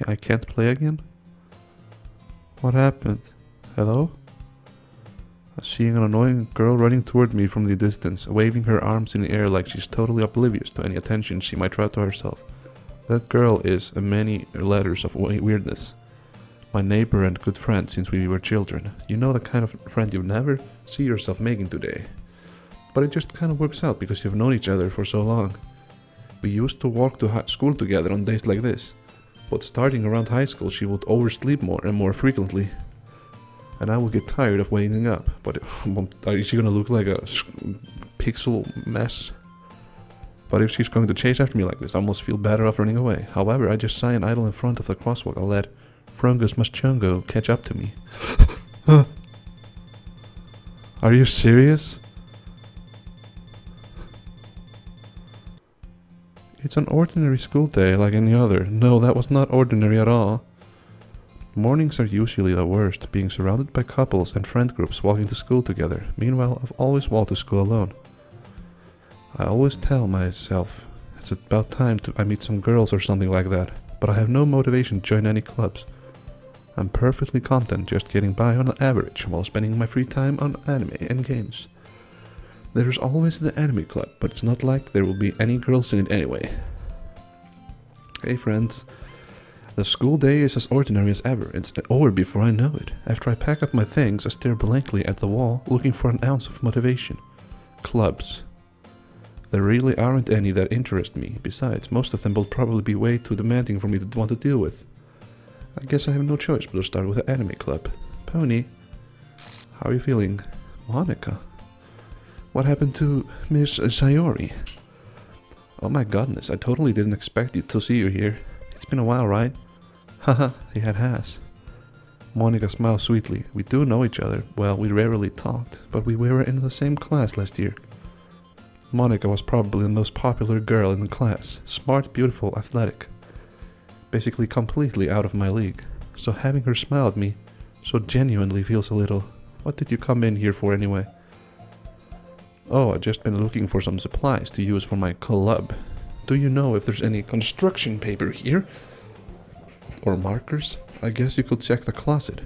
I can't play again? What happened? Hello? Seeing an annoying girl running toward me from the distance, waving her arms in the air like she's totally oblivious to any attention she might draw to herself. That girl is many letters of weirdness. My neighbor and good friend since we were children. You know, the kind of friend you never see yourself making today. But it just kind of works out because you've known each other for so long. We used to walk to school together on days like this. But starting around high school she would oversleep more and more frequently. And I will get tired of waking up. But is she gonna look like a pixel mess? But if she's going to chase after me like this, I almost feel better off running away. However, I just sigh and idle in front of the crosswalk and let Frungus Muschungo catch up to me. Are you serious? It's an ordinary school day like any other. No, that was not ordinary at all. Mornings are usually the worst, being surrounded by couples and friend groups walking to school together. Meanwhile, I've always walked to school alone. I always tell myself it's about time I meet some girls or something like that, but I have no motivation to join any clubs. I'm perfectly content just getting by on average while spending my free time on anime and games. There's always the anime club, but it's not like there will be any girls in it anyway. Hey friends. The school day is as ordinary as ever. It's over before I know it. After I pack up my things, I stare blankly at the wall, looking for an ounce of motivation. Clubs. There really aren't any that interest me. Besides, most of them will probably be way too demanding for me to want to deal with. I guess I have no choice but to start with the anime club. Pony, how are you feeling? Monica? What happened to Miss Sayori? Oh my goodness, I totally didn't expect to see you here. It's been a while, right? Haha, it has. Monica smiled sweetly. We do know each other. Well, we rarely talked, but we were in the same class last year. Monica was probably the most popular girl in the class. Smart, beautiful, athletic. Basically completely out of my league. So having her smile at me so genuinely feels a little... What did you come in here for anyway? Oh, I've just been looking for some supplies to use for my club. Do you know if there's any construction paper here? Or markers? I guess you could check the closet.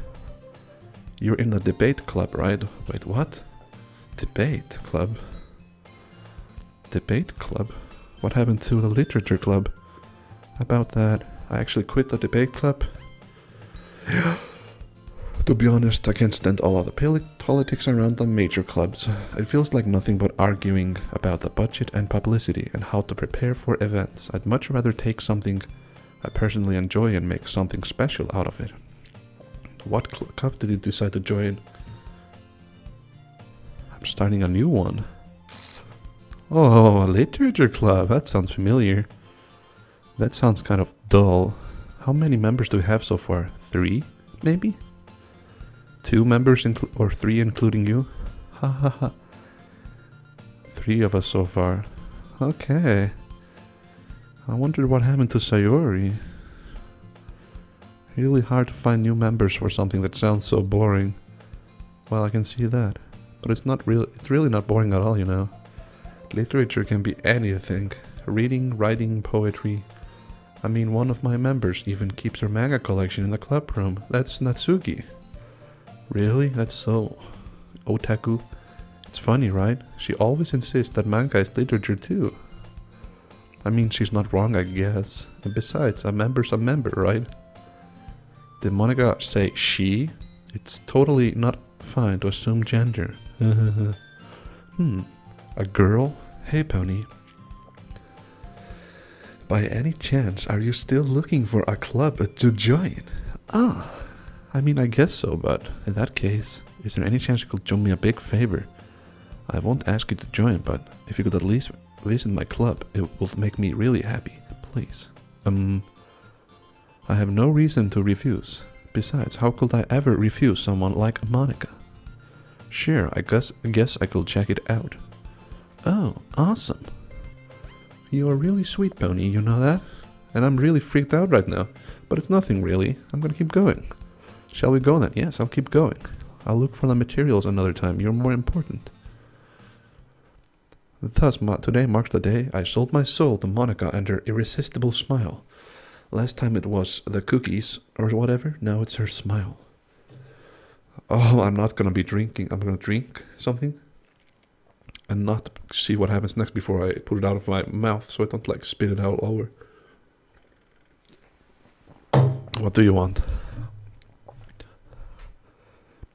You're in the debate club, right? Wait, what? Debate club? Debate club? What happened to the literature club? About that, I actually quit the debate club. To be honest, I can't stand all of the politics around the major clubs. It feels like nothing but arguing about the budget and publicity and how to prepare for events. I'd much rather take something I personally enjoy and make something special out of it. What club did you decide to join? I'm starting a new one. Oh, a literature club. That sounds familiar. That sounds kind of dull. How many members do we have so far? 3, maybe? 2 members or 3 including you? Ha ha ha. 3 of us so far. Okay. I wonder what happened to Sayori. Really hard to find new members for something that sounds so boring. Well, I can see that. But it's really not boring at all, you know. Literature can be anything. Reading, writing, poetry. I mean, one of my members even keeps her manga collection in the club room. That's Natsuki. Really? That's so otaku. It's funny, right? She always insists that manga is literature too. I mean, she's not wrong, I guess. And besides, a member's a member, right? Did Monica say she? It's totally not fine to assume gender. A girl? Hey, Pony. By any chance, are you still looking for a club to join? Ah, I mean, I guess so, but in that case, is there any chance you could do me a big favor? I won't ask you to join, but if you could at least visit my club, it will make me really happy. Please. I have no reason to refuse. Besides, how could I ever refuse someone like Monica? Sure, I guess I could check it out. Oh, awesome. You're really sweet, Pony, you know that? And I'm really freaked out right now. But it's nothing really. I'm gonna keep going. Shall we go then? Yes, I'll keep going. I'll look for the materials another time. You're more important. Thus, today marks the day I sold my soul to Monica and her irresistible smile. Last time it was the cookies or whatever. Now it's her smile. Oh, I'm not gonna be drinking. I'm gonna drink something and not see what happens next before I put it out of my mouth, so I don't like spit it out all over. What do you want?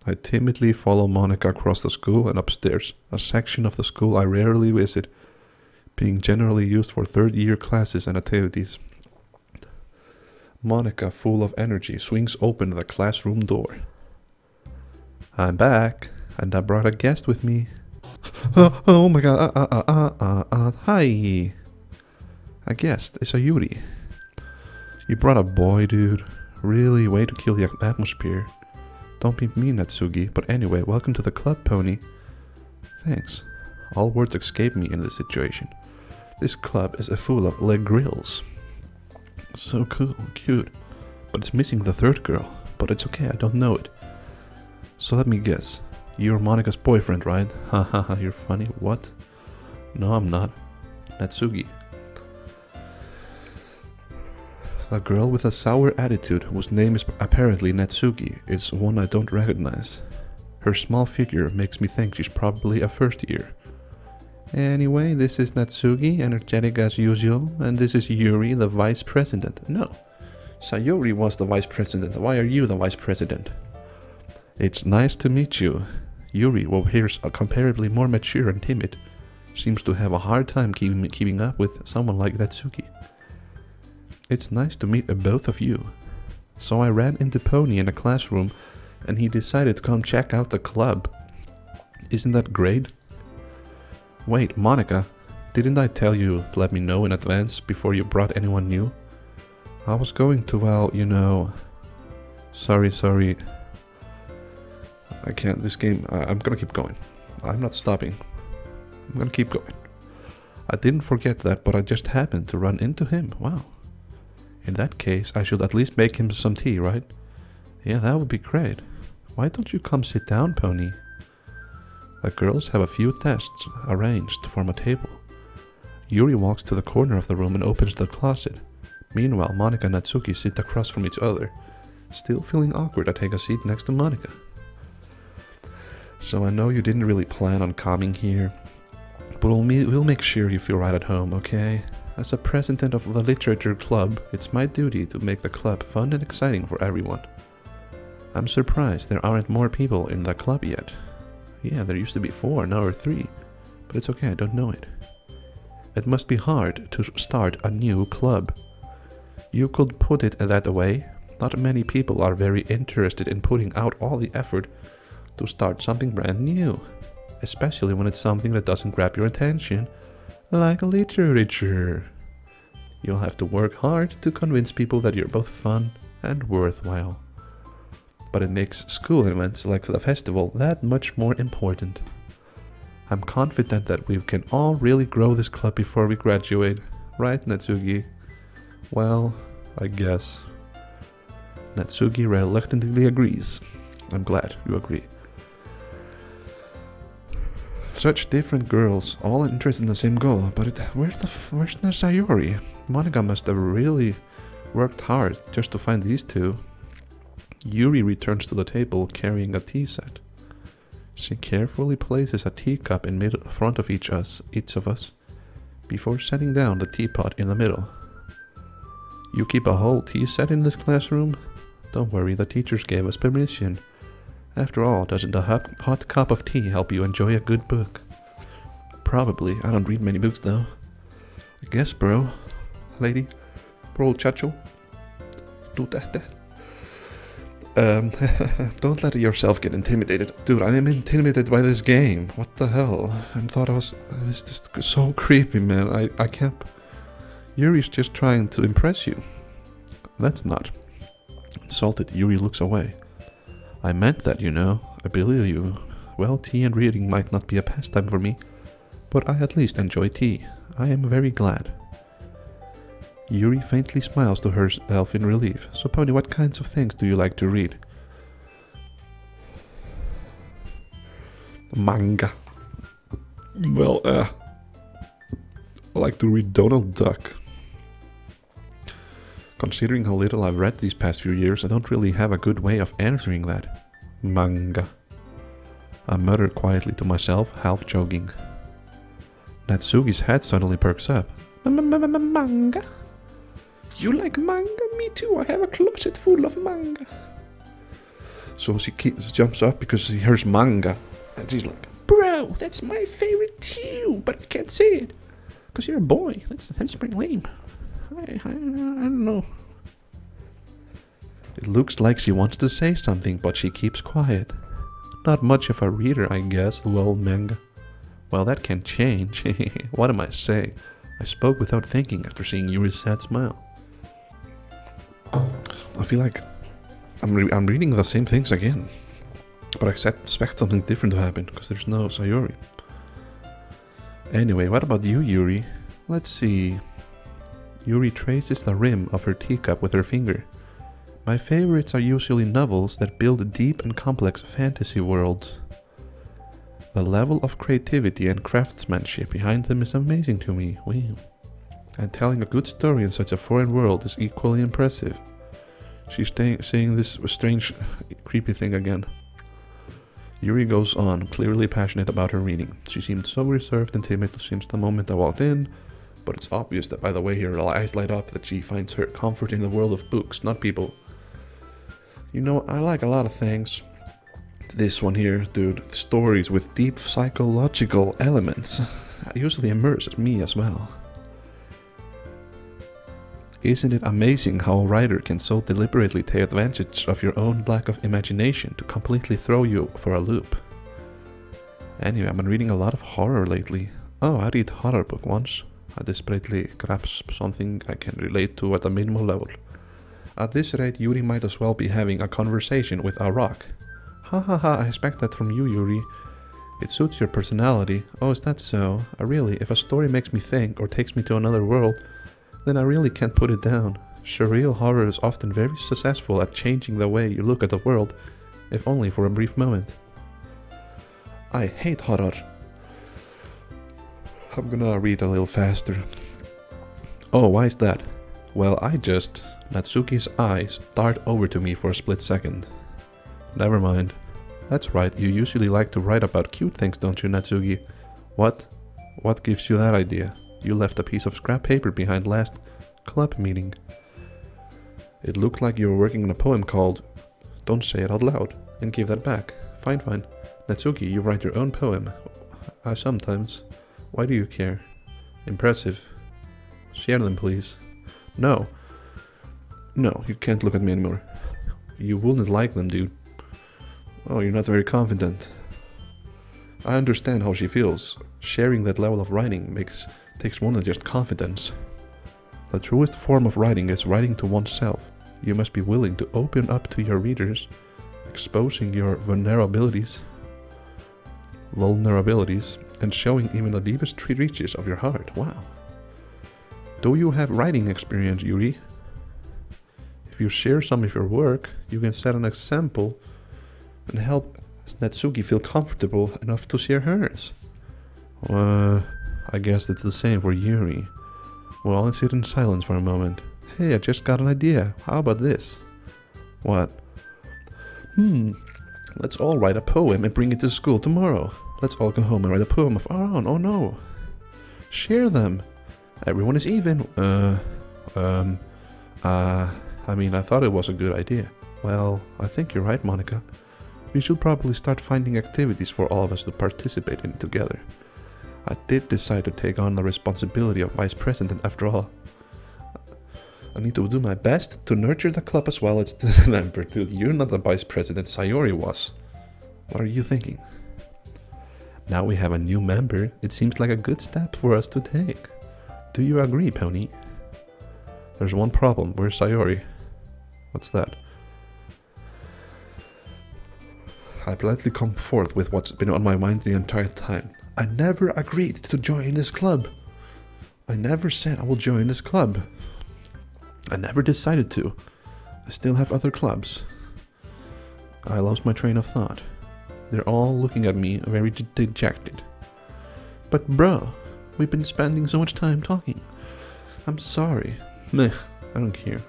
I timidly follow Monica across the school and upstairs, a section of the school I rarely visit, being generally used for third-year classes and activities. Monica, full of energy, swings open the classroom door. I'm back, and I brought a guest with me. Oh my god, hi. A guest, it's a Yuri. You brought a boy, dude. Really, way to kill the atmosphere. Don't be mean, Natsugi, but anyway, welcome to the club, Pony. Thanks. All words escape me in this situation. This club is full of leg grills. So cool, cute. But it's missing the third girl. But it's okay, I don't know it. So let me guess. You're Monica's boyfriend, right? Haha, you're funny. What? No, I'm not. Natsugi. A girl with a sour attitude, whose name is apparently Natsugi, is one I don't recognize. Her small figure makes me think she's probably a first year. Anyway, this is Natsugi, energetic as usual, and this is Yuri, the vice president. No, Sayori was the vice president. Why are you the vice president? It's nice to meet you. Yuri, who appears comparably more mature and timid, seems to have a hard time keeping up with someone like Natsuki. It's nice to meet both of you. So I ran into Pony in a classroom and he decided to come check out the club. Isn't that great? Wait, Monica, didn't I tell you to let me know in advance before you brought anyone new? I was going to, well, you know... Sorry. I can't, this game, I'm gonna keep going. I'm not stopping. I'm gonna keep going. I didn't forget that, but I just happened to run into him. Wow. In that case, I should at least make him some tea, right? Yeah, that would be great. Why don't you come sit down, Pony? The girls have a few tests arranged to form a table. Yuri walks to the corner of the room and opens the closet. Meanwhile, Monica and Natsuki sit across from each other. Still feeling awkward, I take a seat next to Monica. So I know you didn't really plan on coming here, but we'll make sure you feel right at home, okay? As a president of the literature club, it's my duty to make the club fun and exciting for everyone. I'm surprised there aren't more people in the club yet. Yeah, there used to be 4, now there are 3, but it's okay, I don't know it. It must be hard to start a new club. You could put it that way. Not many people are very interested in putting out all the effort to start something brand new, especially when it's something that doesn't grab your attention, like literature. You'll have to work hard to convince people that you're both fun and worthwhile. But it makes school events like the festival that much more important. I'm confident that we can all really grow this club before we graduate, right, Natsugi? Well, I guess. Natsugi reluctantly agrees. I'm glad you agree. Such different girls, all interested in the same goal, but where's Sayori? Monica must have really worked hard just to find these two. Yuri returns to the table carrying a tea set. She carefully places a teacup in front of each of us, before setting down the teapot in the middle. You keep a whole tea set in this classroom? Don't worry, the teachers gave us permission. After all, doesn't a hot cup of tea help you enjoy a good book? Probably. I don't read many books though. I guess, bro. Lady. Bro, chacho. Don't let yourself get intimidated. Dude, I am intimidated by this game. What the hell? I thought this is just so creepy, man. I can't... Yuri's just trying to impress you. That's not. Insulted, Yuri looks away. I meant that, you know. I believe you. Well, tea and reading might not be a pastime for me, but I at least enjoy tea. I am very glad. Yuri faintly smiles to herself in relief. So, Pony, what kinds of things do you like to read? Manga. Well, I like to read Donald Duck. Considering how little I've read these past few years, I don't really have a good way of answering that. Manga. I muttered quietly to myself, half joking. Natsuki's head suddenly perks up. Manga? You like manga? Me too, I have a closet full of manga. So she jumps up because she hears manga. And she's like, bro, that's my favorite too, but I can't say it. Because you're a boy, that's pretty lame. I don't know. It looks like she wants to say something, but she keeps quiet. Not much of a reader, I guess, lol manga. Well, that can change. What am I saying? I spoke without thinking after seeing Yuri's sad smile. I feel like I'm reading the same things again. But I expect something different to happen, because there's no Sayori. Anyway, what about you, Yuri? Let's see. Yuri traces the rim of her teacup with her finger. My favorites are usually novels that build deep and complex fantasy worlds. The level of creativity and craftsmanship behind them is amazing to me. Wow. And telling a good story in such a foreign world is equally impressive. She's saying this strange, creepy thing again. Yuri goes on, clearly passionate about her reading. She seemed so reserved and timid since the moment I walked in, but it's obvious that by the way her eyes light up that she finds her comfort in the world of books, not people. You know, I like a lot of things. This one here, dude, stories with deep psychological elements usually immerses me as well. Isn't it amazing how a writer can so deliberately take advantage of your own lack of imagination to completely throw you for a loop? Anyway, I've been reading a lot of horror lately. Oh, I read a horror book once. I desperately grasp something I can relate to at a minimal level. At this rate, Yuri might as well be having a conversation with a rock. Ha ha ha, I expect that from you, Yuri. It suits your personality. Oh, is that so? If a story makes me think or takes me to another world, then I really can't put it down. Surreal horror is often very successful at changing the way you look at the world, if only for a brief moment. I hate horror. I'm gonna read a little faster. Oh, why is that? Well, Natsuki's eyes dart over to me for a split second. Never mind. That's right, you usually like to write about cute things, don't you, Natsuki? What? What gives you that idea? You left a piece of scrap paper behind last club meeting. It looked like you were working on a poem called Don't Say It Out Loud, and give that back. Fine. Natsuki, you write your own poem. I sometimes. Why do you care? Impressive. Share them, please. No, you can't look at me anymore. You wouldn't like them, dude. Oh, you're not very confident. I understand how she feels. Sharing that level of writing takes more than just confidence. The truest form of writing is writing to oneself. You must be willing to open up to your readers, exposing your vulnerabilities, and showing even the deepest reaches of your heart. Wow. Do you have writing experience, Yuri? If you share some of your work, you can set an example and help Natsuki feel comfortable enough to share hers. I guess it's the same for Yuri. We'll all sit in silence for a moment. Hey, I just got an idea. How about this? What? Let's all write a poem and bring it to school tomorrow. Let's all go home and write a poem of our own. Oh no. Share them. Everyone is even. I thought it was a good idea. Well, I think you're right, Monica. We should probably start finding activities for all of us to participate in together. I did decide to take on the responsibility of vice president after all. I need to do my best to nurture the club as well as the member. Dude, you're not the vice president, Sayori was. What are you thinking? Now we have a new member, it seems like a good step for us to take. Do you agree, Pony? There's one problem, where's Sayori? What's that? I politely come forth with what's been on my mind the entire time. I never agreed to join this club. I never said I will join this club. I never decided to. I still have other clubs. I lost my train of thought. They're all looking at me very dejected. But bro, we've been spending so much time talking. I'm sorry. Meh, I don't care.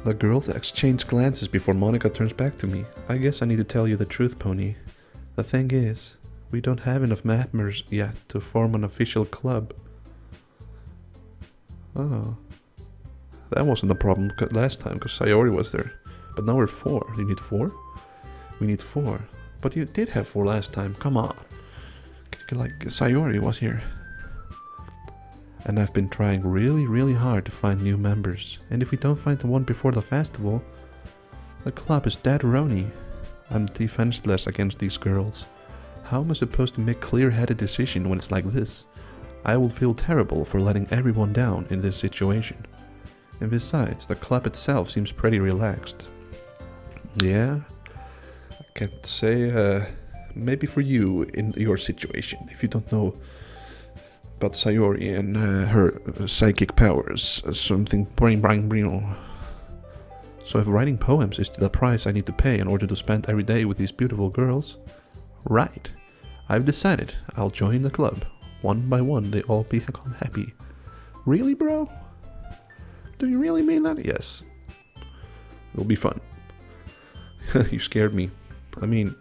The girls exchange glances before Monica turns back to me. I guess I need to tell you the truth, Pony. The thing is, we don't have enough members yet to form an official club. Oh. That wasn't a problem last time, because Sayori was there. But now we're 4. You need 4? We need 4. But you did have 4 last time, come on. Like, Sayori was here. And I've been trying really hard to find new members. And if we don't find the one before the festival, the club is dead Roni. I'm defenseless against these girls. How am I supposed to make clear-headed decision when it's like this? I will feel terrible for letting everyone down in this situation. And besides, the club itself seems pretty relaxed. Yeah, I can't say, maybe for you in your situation, if you don't know about Sayori and her psychic powers, something brain. So if writing poems is the price I need to pay in order to spend every day with these beautiful girls, right, I've decided I'll join the club. One by one they all become happy. Really, bro? Do you really mean that? Yes. It'll be fun. You scared me. I mean,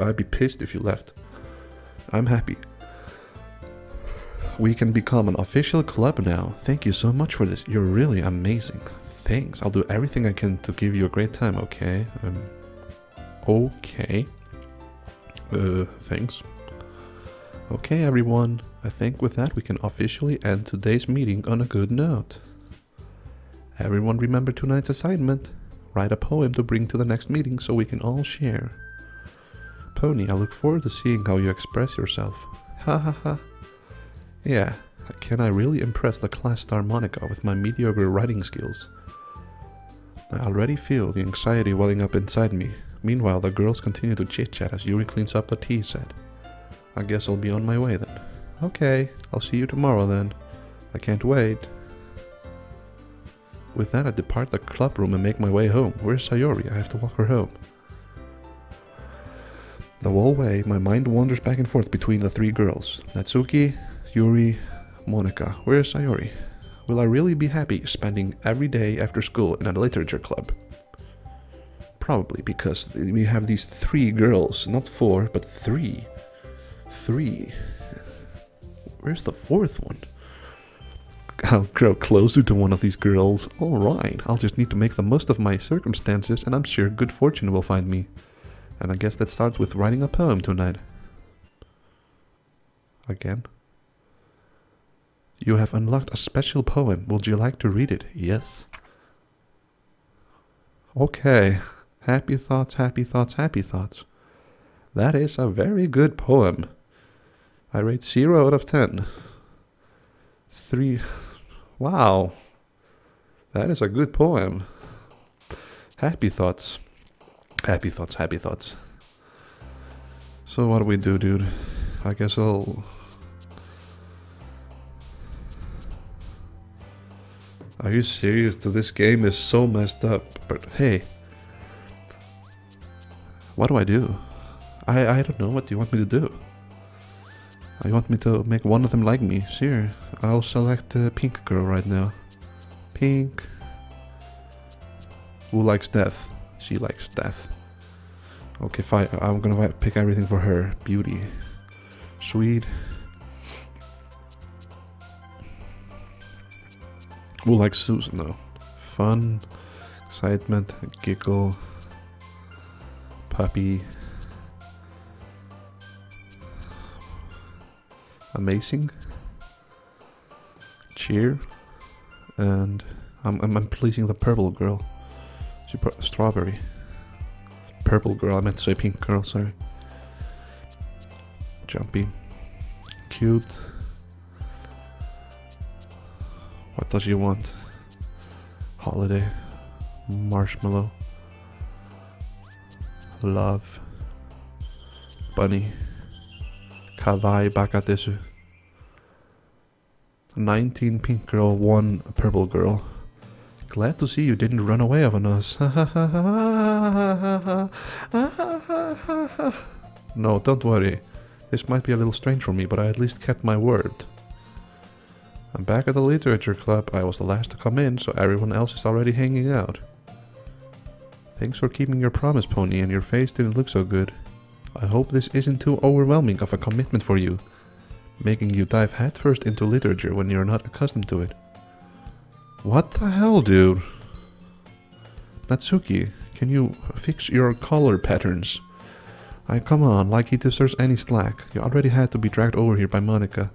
I'd be pissed if you left. I'm happy. We can become an official club now. Thank you so much for this. You're really amazing. Thanks. I'll do everything I can to give you a great time, okay? Okay. Thanks. Okay, everyone. I think with that we can officially end today's meeting on a good note. Everyone remember tonight's assignment. Write a poem to bring to the next meeting so we can all share. Pony, I look forward to seeing how you express yourself. Ha ha ha. Yeah, can I really impress the class star Monica with my mediocre writing skills? I already feel the anxiety welling up inside me. Meanwhile, the girls continue to chit-chat as Yuri cleans up the tea set. I guess I'll be on my way then. Okay, I'll see you tomorrow then. I can't wait. With that, I depart the club room and make my way home. Where's Sayori? I have to walk her home. The whole way, my mind wanders back and forth between the 3 girls. Natsuki, Yuri, Monica. Where's Sayori? Will I really be happy spending every day after school in a literature club? Probably, because we have these 3 girls. Not 4, but 3. 3. Where's the 4th one? I'll grow closer to one of these girls. Alright, I'll just need to make the most of my circumstances, and I'm sure good fortune will find me. And I guess that starts with writing a poem tonight. Again. You have unlocked a special poem. Would you like to read it? Yes. Okay. Happy thoughts, happy thoughts, happy thoughts. That is a very good poem. I rate 0 out of 10. 3. Wow. That is a good poem. Happy thoughts. Happy thoughts, happy thoughts. So what do we do, dude? I guess I'll... Are you serious? This game is so messed up. But hey. What do I do? I don't know. What do you want me to do? You want me to make one of them like me? Sure. I'll select the pink girl right now. Pink. Who likes death? She likes death. Okay, fine. I'm gonna pick everything for her. Beauty. Sweet. Who likes Susan though? Fun. Excitement. Giggle. Puppy. Amazing. Cheer. And I'm pleasing the purple girl. Strawberry. Purple girl, I meant to say pink girl, sorry. Jumpy. Cute. What does she want? Holiday. Marshmallow. Love. Bunny. Kawaii Bakadesu. 19 pink girl, 1 purple girl. Glad to see you didn't run away on us. No, don't worry. This might be a little strange for me, but I at least kept my word. I'm back at the literature club. I was the last to come in, so everyone else is already hanging out. Thanks for keeping your promise, Pony, and your face didn't look so good. I hope this isn't too overwhelming of a commitment for you, making you dive headfirst into literature when you're not accustomed to it. What the hell, dude? Natsuki, can you fix your color patterns? Come on, like he deserves any slack. You already had to be dragged over here by Monica.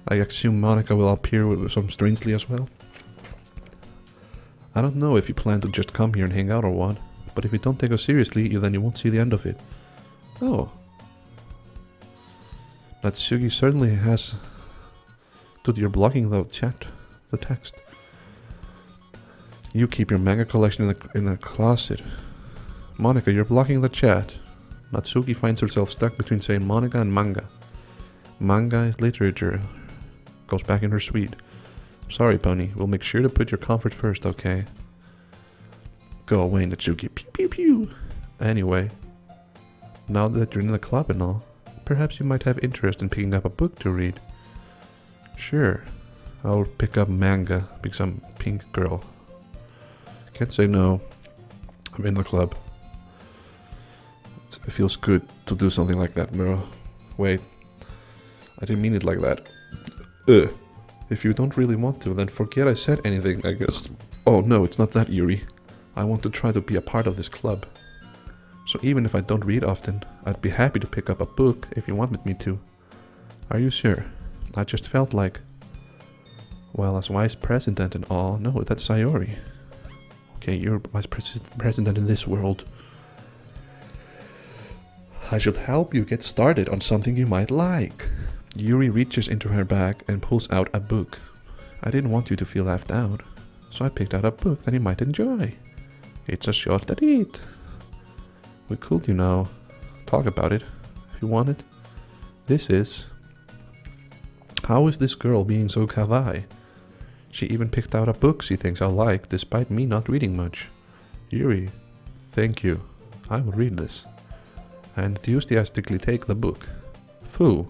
I assume Monica will appear with some strangely as well. I don't know if you plan to just come here and hang out or what, but if you don't take us seriously, then you won't see the end of it. Oh. Natsuki certainly has... Dude, you're blocking the chat, the text. You keep your manga collection in the closet. Monica, you're blocking the chat. Natsuki finds herself stuck between saying Monica and manga. Manga is literature. Goes back in her suite. Sorry, Pony. We'll make sure to put your comfort first, okay? Go away, Natsuki. Pew pew pew. Anyway, now that you're in the club and all, perhaps you might have interest in picking up a book to read. Sure. I'll pick up manga because I'm pink girl. Can't say no. I'm in the club. It feels good to do something like that, bro. Wait. I didn't mean it like that. If you don't really want to, then forget I said anything, I guess. Oh no, it's not that, Yuri. I want to try to be a part of this club. So even if I don't read often, I'd be happy to pick up a book if you wanted me to. Are you sure? I just felt like... Well, as vice president and all... No, that's Sayori. Okay, you're vice president in this world. I should help you get started on something you might like. Yuri reaches into her bag and pulls out a book. I didn't want you to feel left out, so I picked out a book that you might enjoy. It's a short read. We could, you know, talk about it if you want it. This is... How is this girl being so kawaii? She even picked out a book she thinks I'll like, despite me not reading much. Yuri, thank you. I will read this. I enthusiastically take the book. Phoo.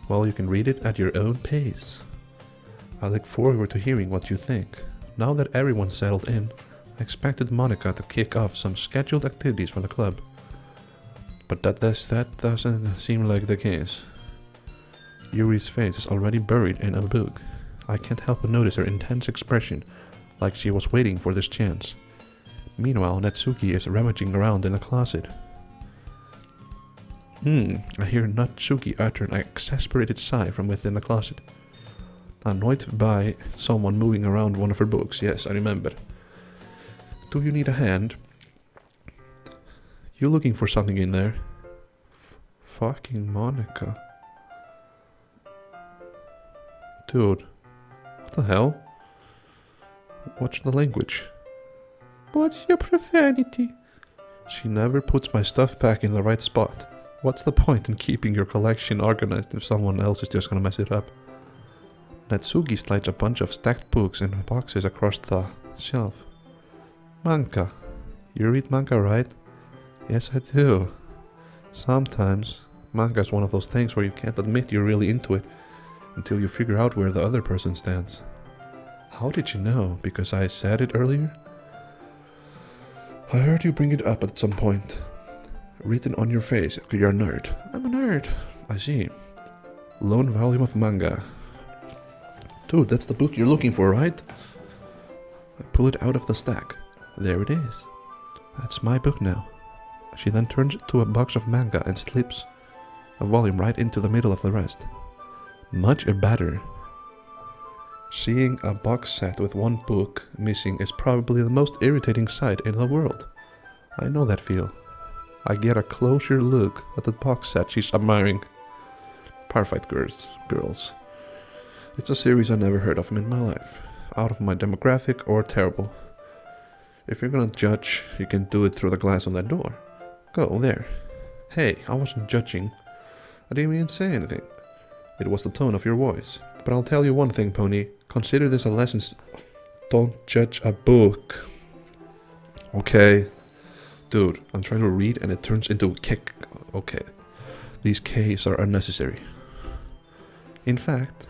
Well, you can read it at your own pace. I look forward to hearing what you think. Now that everyone's settled in, I expected Monica to kick off some scheduled activities for the club. But that doesn't seem like the case. Yuri's face is already buried in a book. I can't help but notice her intense expression, like she was waiting for this chance. Meanwhile, Natsuki is rummaging around in the closet. I hear Natsuki utter an exasperated sigh from within the closet. Annoyed by someone moving around one of her books. Yes, I remember. Do you need a hand? You looking for something in there? Fucking Monica. Dude. What the hell? Watch the language. What's your profanity? She never puts my stuff back in the right spot. What's the point in keeping your collection organized if someone else is just gonna mess it up? Natsuki slides a bunch of stacked books in boxes across the shelf. Manga. You read manga, right? Yes, I do. Sometimes, manga is one of those things where you can't admit you're really into it until you figure out where the other person stands. How did you know? Because I said it earlier? I heard you bring it up at some point. Written on your face, you're a nerd. I'm a nerd. I see. Lone volume of manga. Dude, that's the book you're looking for, right? I pull it out of the stack. There it is. That's my book now. She then turns to a box of manga and slips a volume right into the middle of the rest. Much better. Seeing a box set with one book missing is probably the most irritating sight in the world. I know that feel. I get a closer look at the box set she's admiring. Perfect girls. It's a series I never heard of in my life. Out of my demographic or terrible. If you're gonna judge, you can do it through the glass on that door. Go there. Hey, I wasn't judging. I didn't even say anything. It was the tone of your voice. But I'll tell you one thing, Pony. Consider this a lesson. Don't judge a book. Okay. Dude, I'm trying to read and it turns into kick. Okay. These K's are unnecessary. In fact,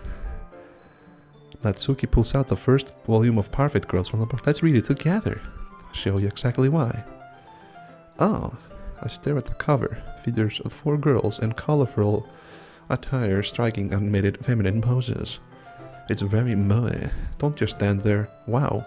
Natsuki pulls out the first volume of Perfect Girls from the book. Let's read it together. I'll show you exactly why. Oh, I stare at the cover. Figures of 4 girls in colorful attire striking animated feminine poses. It's very moe. Don't just stand there. Wow.